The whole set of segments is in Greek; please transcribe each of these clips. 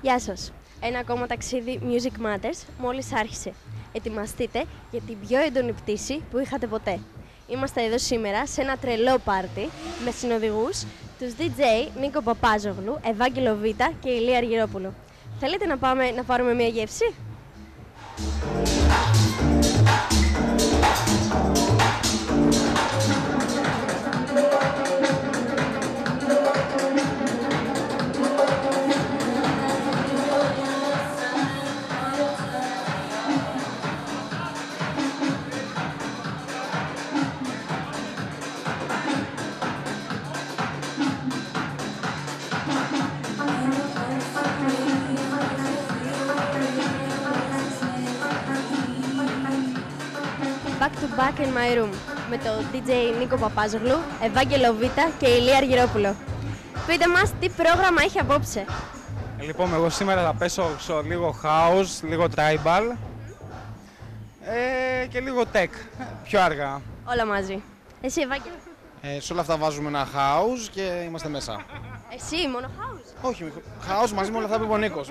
Γεια σας! Ένα ακόμα ταξίδι Music Matters μόλις άρχισε. Ετοιμαστείτε για την πιο έντονη πτήση που είχατε ποτέ. Είμαστε εδώ σήμερα σε ένα τρελό πάρτι με συνοδηγούς τους DJ Νίκο Παπάζογλου, Ευάγγελο Β και Ηλία Αργυρόπουλο. Θέλετε να πάμε να πάρουμε μια γεύση? Back to back in my room με το DJ Νίκο Παπάζογλου, Ευάγγελο Β και Ηλία Αργυρόπουλο. Πείτε μας τι πρόγραμμα έχει απόψε. Λοιπόν, εγώ σήμερα θα πέσω λίγο house, λίγο tribal και λίγο tech, πιο αργά. Όλα μαζί. Εσύ, Ευάγγελο? Σε όλα αυτά βάζουμε ένα house και είμαστε μέσα. Εσύ, μόνο house? Όχι, house μαζί με όλα αυτά που είπε ο Νίκος.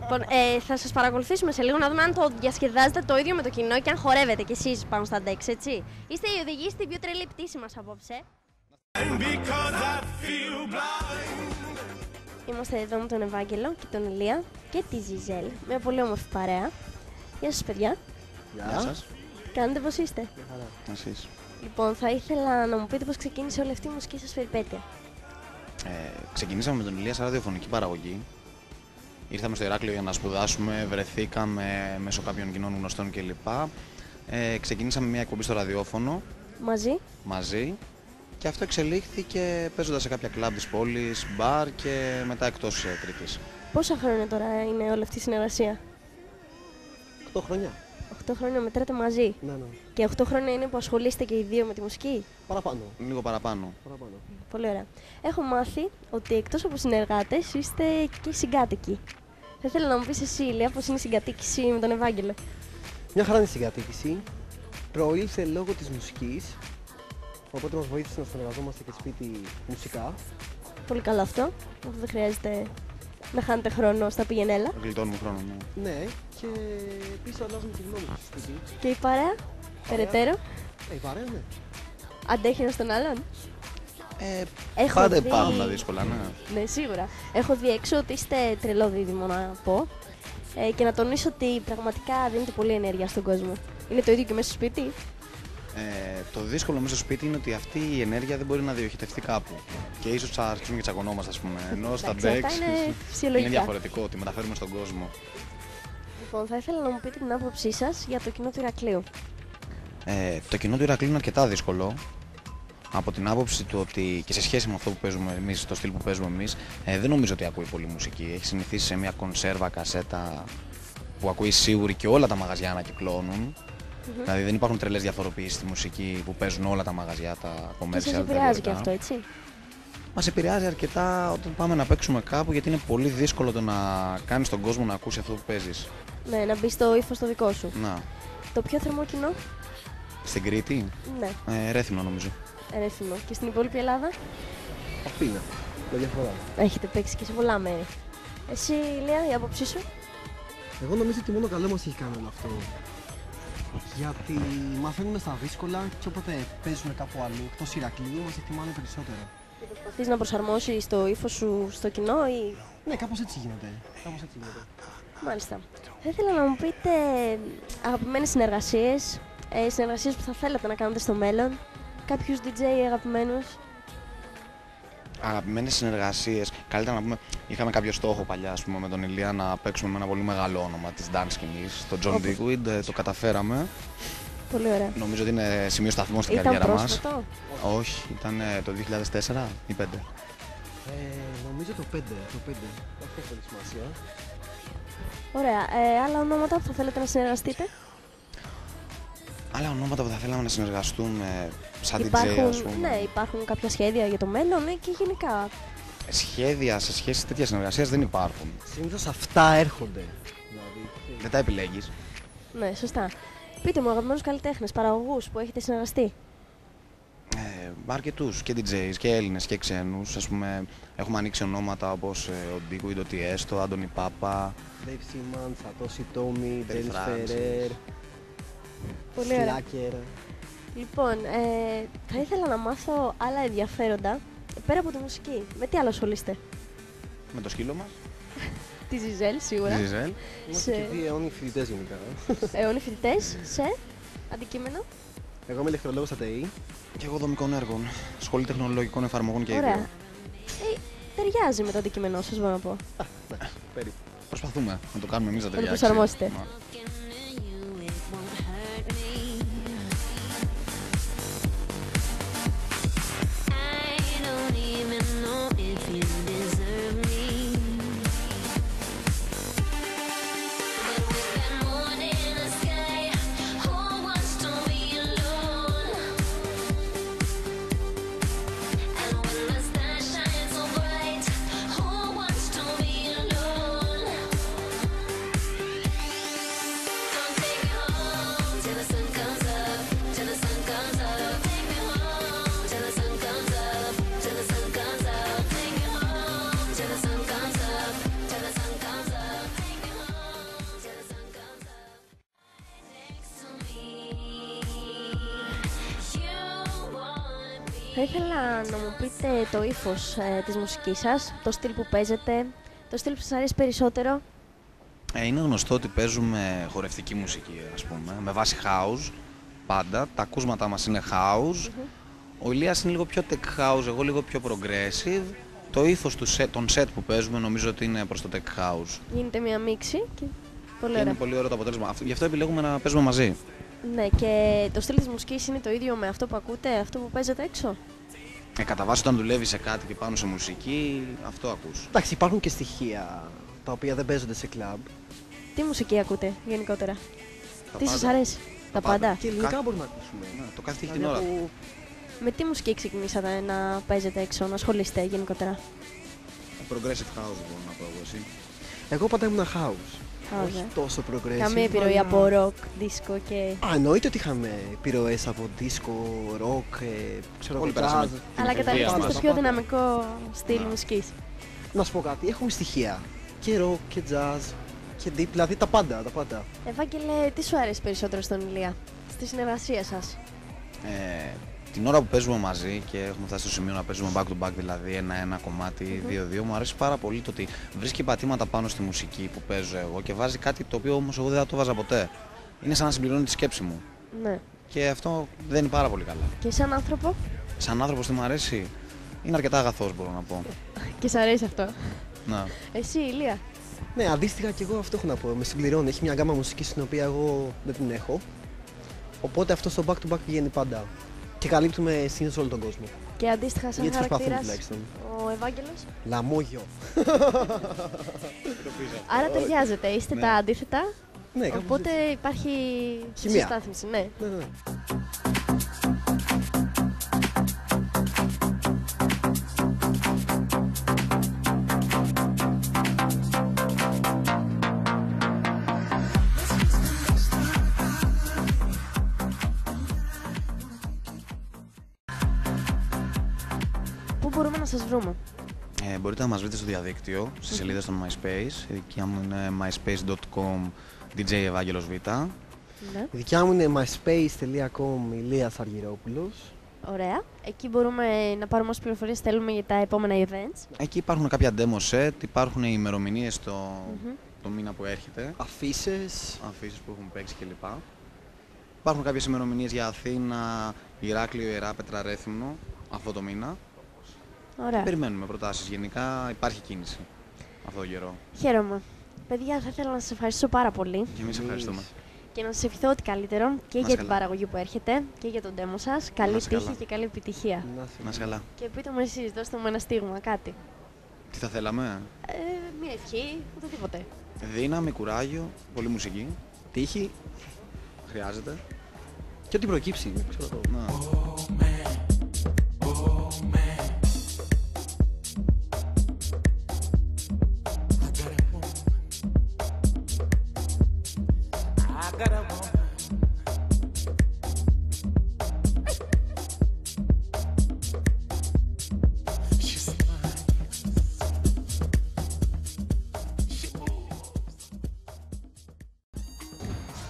Λοιπόν, θα σας παρακολουθήσουμε σε λίγο να δούμε αν το διασκεδάζετε το ίδιο με το κοινό και αν χορεύετε κι εσείς πάνω στα decks, έτσι. Είστε οι οδηγοί στην πιο τρελή πτήση μας απόψε. Είμαστε εδώ με τον Ευάγγελο και τον Ηλία και τη Ζιζέλ, μια πολύ όμορφη παρέα. Γεια σας, παιδιά. Γεια σας. Κάνετε πώς είστε? Εσείς. Λοιπόν, θα ήθελα να μου πείτε πώς ξεκίνησε όλη αυτή η μουσική σας περιπέτεια. Ξεκινήσαμε με τον Ηλία σε ραδιοφωνική παραγωγή. Ήρθαμε στο Ηράκλειο για να σπουδάσουμε, βρεθήκαμε μέσω κάποιων κοινών γνωστών κλπ. Ξεκινήσαμε μια εκπομπή στο ραδιόφωνο. Μαζί. Και αυτό εξελίχθηκε παίζοντας σε κάποια κλαμπ της πόλης, μπαρ και μετά εκτός Κρήτης. Πόσα χρόνια τώρα είναι όλη αυτή η συνεργασία? 8 χρόνια. 8 χρόνια μετράτε μαζί. Ναι. Και 8 χρόνια είναι που ασχολείστε και οι δύο με τη μουσική. Παραπάνω. Λίγο παραπάνω. Πολύ ωραία. Έχω μάθει ότι εκτός από συνεργάτες είστε και συγκάτοικοι. Θα ήθελα να μου πεις εσύ, Ηλία, πώς είναι η συγκατοίκηση με τον Ευάγγελο. Μια χαρά είναι η συγκατοίκηση. Προήλθε λόγω της μουσικής. Οπότε μας βοήθησε να συνεργαζόμαστε και σπίτι μουσικά. Πολύ καλό αυτό. Αυτό δεν χρειάζεται να χάνετε χρόνο στα πηγενέλα. Γλιτώνουμε χρόνο, ναι. Ναι, και επίσης αλλάζουμε τη γνώμη στο σπίτι. Και η παρέα, περαιτέρω. Η παρέα, ναι. Αντέχει ένας τον άλλον. Πάντα υπάρχουν τα δύσκολα, ναι. Ναι, σίγουρα. Έχω δει έξω ότι είστε τρελό δίδυμο, να πω. Και να τονίσω ότι πραγματικά δίνετε πολλή ενέργεια στον κόσμο. Είναι το ίδιο και μέσα στο σπίτι. Το δύσκολο μέσα στο σπίτι είναι ότι αυτή η ενέργεια δεν μπορεί να διοχετευτεί κάπου. Και ίσως θα αρχίσουμε και τσακωνόμαστε, ας πούμε. Ενώ στα decks είναι διαφορετικό, ότι μεταφέρουμε στον κόσμο. Λοιπόν, θα ήθελα να μου πείτε την άποψή σας για το κοινό του Ηρακλείου. Το κοινό του Ηρακλείου είναι αρκετά δύσκολο. Από την άποψη του ότι και σε σχέση με αυτό που παίζουμε εμείς, το στυλ που παίζουμε εμείς, δεν νομίζω ότι ακούει πολύ μουσική. Έχει συνηθίσει σε μια κονσέρβα, κασέτα που ακούει σίγουρη και όλα τα μαγαζιά ανακυκλώνουν. Δηλαδή δεν υπάρχουν τρελές διαφοροποιήσεις στη μουσική που παίζουν όλα τα μαγαζιά, τα commercial. Σας επηρεάζει και αυτό, έτσι? Μας επηρεάζει αρκετά όταν πάμε να παίξουμε κάπου, γιατί είναι πολύ δύσκολο το να κάνεις τον κόσμο να ακούσει αυτό που παίζεις. Ναι, να μπει στο ύφος το δικό σου. Να. Το πιο θερμό κοινό? Στην Κρήτη? Ναι. Ρέθυμνο νομίζω. Ρέθυμνο. Και στην υπόλοιπη Ελλάδα? Αθήνα. Με διαφορά. Έχετε παίξει και σε πολλά μέρη. Εσύ, Ηλία, η άποψή σου? Εγώ νομίζω ότι μόνο καλό μας έχει κάνει όλο αυτό. Γιατί μαθαίνουμε στα δύσκολα και όποτε παίζουμε κάπου αλλού, εκτός Ηρακλείου, μας εκτιμάνε περισσότερο. Και προσπαθείς να προσαρμόσεις το ύφος σου στο κοινό ή? Ναι, κάπως έτσι γίνεται. Μάλιστα. Θα ήθελα να μου πείτε αγαπημένες συνεργασίες, συνεργασίες που θα θέλατε να κάνετε στο μέλλον, κάποιους DJ αγαπημένους. Αγαπημένες συνεργασίες, καλύτερα να πούμε, είχαμε κάποιο στόχο παλιά, ας πούμε, με τον Ηλία να παίξουμε με ένα πολύ μεγάλο όνομα της dance σκηνής, το John Digweed, το καταφέραμε. Πολύ ωραία. Νομίζω ότι είναι σημείο σταθμό στην καριέρα μας. Όχι, ήταν το 2004 ή 5. Νομίζω το 5. Αυτό έχει σημασία. Ωραία. Άλλα ονόματα που θα θέλετε να συνεργαστείτε? Άλλα ονόματα που θα θέλαμε να συνεργαστούμε σαν DJ, Υπάρχουν, ας πούμε. ναι, υπάρχουν κάποια σχέδια για το μέλλον και γενικά. Σχέδια σε σχέση τέτοια συνεργασία δεν υπάρχουν. Συνήθως αυτά έρχονται. Δηλαδή, Δεν τα επιλέγεις. Ναι, σωστά. Πείτε μου, αγαπημένους καλλιτέχνες, παραγωγούς που έχετε συνεργαστεί. Αρκετούς και DJs και Έλληνες και ξένους. Ας πούμε, έχουμε ανοίξει ονόματα όπως ο Ντίκο, η Ντοτιέστο, Άντωνη Πάπα. Dave Simmons, Satoshi Tomi, Terry Dennis Francis. Ferrer, Πολύ ωραία. Slacker. Λοιπόν, θα ήθελα να μάθω άλλα ενδιαφέροντα πέρα από τη μουσική. Με τι άλλο ασχολείστε? Με το σκύλο μας, Τη Ζιζέλ, σίγουρα. τη Ζιζέλ. Είμαστε Σε- και δύο αιώνιοι φοιτητές γενικά. Αιώνιοι φοιτητές σε αντικείμενο. Εγώ είμαι ηλεκτρολόγος στα ΤΕΗ. Και εγώ δομικών έργων. Σχολή τεχνολογικών εφαρμογών και Ωραία. ίδιο. Ταιριάζει με το αντικείμενό σας, μπορώ να πω. Περίπου. Προσπαθούμε να το κάνουμε εμείς να το ταιριάξει. προσαρμόσετε. Ναι. Θα ήθελα να μου πείτε το ύφος της μουσικής σας, το στυλ που παίζετε, το στυλ που σας αρέσει περισσότερο. Είναι γνωστό ότι παίζουμε χορευτική μουσική, ας πούμε, με βάση house πάντα. Τα ακούσματά μας είναι house. Ο Ηλίας είναι λίγο πιο tech house, εγώ λίγο πιο progressive. Το ύφος των set που παίζουμε νομίζω ότι είναι προς το tech house. Γίνεται μια μίξη και πολύ Και είναι ωραία. πολύ ωραίο το αποτέλεσμα. Γι' αυτό επιλέγουμε να παίζουμε μαζί. Ναι, και το στυλ της μουσικής είναι το ίδιο με αυτό που ακούτε, αυτό που παίζετε έξω. Κατά βάση όταν δουλεύει σε κάτι και πάνω σε μουσική, αυτό ακούς. Εντάξει, υπάρχουν και στοιχεία τα οποία δεν παίζονται σε κλαμπ. Τι μουσική ακούτε γενικότερα, Τα τι σας πάντα. αρέσει, τα πάντα. Και ελληνικά Κα- μπορούμε να ακούσουμε. Ναι, το κάθε έχει την Δηλαδή ώρα. από- Με τι μουσική ξεκινήσατε να παίζετε έξω, να ασχολείστε γενικότερα? Progressive house μπορώ να πω εγώ, εσύ. Εγώ πάντα ήμουν house. House, Όχι ε. τόσο progressive. Καμία επιρροή αλλά- από rock, disco και... Α, εννοείται ότι είχαμε επιρροές από disco, rock, ξέρω Όλοι εγώ, περάσαμε jazz. την Αλλά παιδεία καταλήξατε μας. στο πιο δυναμικό στυλ μουσικής. Να σου πω κάτι, έχουμε στοιχεία. Και rock και jazz και deep, δηλαδή τα πάντα, τα πάντα. Ευάγγελε, τι σου αρέσει περισσότερο στον Ηλία, στη συνεργασία σας? Την ώρα που παίζουμε μαζί και έχουμε φτάσει στο σημείο να παίζουμε back to back, δηλαδή ένα κομμάτι, 2-2, μου αρέσει πάρα πολύ το ότι βρίσκει πατήματα πάνω στη μουσική που παίζω εγώ και βάζει κάτι το οποίο όμως εγώ δεν θα το βάζα ποτέ. Είναι σαν να συμπληρώνει τη σκέψη μου. Ναι. Και αυτό δεν είναι πάρα πολύ καλά. Και σαν άνθρωπο, Σαν άνθρωπος τι μου αρέσει, είναι αρκετά αγαθός μπορώ να πω. και σ' αρέσει αυτό. Να. Εσύ, Ηλία. Ναι, αντίστοιχα και εγώ αυτό έχω να πω. Με συμπληρώνει. Έχει μια γκάμα μουσικής την οποία εγώ δεν την έχω. Οπότε αυτό στο back to back πηγαίνει πάντα. Και καλύπτουμε συνήθως όλο τον κόσμο. Και αντίστοιχα σαν Γιατί προσπαθούμε χαρακτήρας, τουλάχιστον. ο Ευάγγελος. Λαμόγιο. Άρα ταιριάζετε, είστε Ναι. τα αντίθετα, Ναι, κάπως οπότε έτσι. υπάρχει Χημεία. συστάθμιση, ναι. Ναι, ναι. Πού μπορούμε να σας βρούμε? Μπορείτε να μας βρείτε στο διαδίκτυο, στις σελίδες των MySpace. Η δικιά μου είναι myspace.com DJ Ευάγγελος Β. Ναι. Η δικιά μου είναι myspace.com Ηλίας Αργυρόπουλος. Ωραία. Εκεί μπορούμε να πάρουμε όσες πληροφορίες θέλουμε για τα επόμενα events. Εκεί υπάρχουν κάποια demo set, υπάρχουν οι ημερομηνίες Μμμ. το μήνα που έρχεται, Αφίσες. αφήσεις που έχουν παίξει κλπ. Υπάρχουν κάποιες ημερομηνίες για Αθήνα, Ηράκλειο, Ιερά, Πέτρα, Ρέθυμνο αυτό το μήνα. Ωραία. Περιμένουμε προτάσεις. Γενικά υπάρχει κίνηση αυτό το καιρό. Χαίρομαι. Παιδιά, θα ήθελα να σας ευχαριστήσω πάρα πολύ Και εμείς ευχαριστούμε. και να σας ευχηθώ ό,τι καλύτερο και Να για είσαι την καλά. παραγωγή που έρχεται και για τον demo σας. Καλή είσαι τύχη καλά. και καλή επιτυχία. Να είσαι καλά. Και πείτε μου εσείς, δώστε μου ένα στίγμα, κάτι. Τι θα θέλαμε? Μια ευχή, οτιδήποτε. Δύναμη, κουράγιο, πολύ μουσική. Τύχη. Χρειάζεται. Και ό,τι προκύψει. Ξέρω το.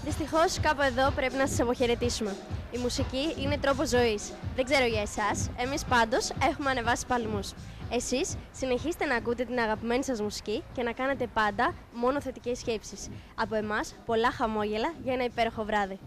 Δυστυχώς, κάπου εδώ πρέπει να σας αποχαιρετήσουμε. Η μουσική είναι τρόπος ζωής. Δεν ξέρω για εσάς, εμείς πάντως έχουμε ανεβάσει παλμούς. Εσείς συνεχίστε να ακούτε την αγαπημένη σας μουσική και να κάνετε πάντα μόνο θετικές σκέψεις. Από εμάς, πολλά χαμόγελα για ένα υπέροχο βράδυ.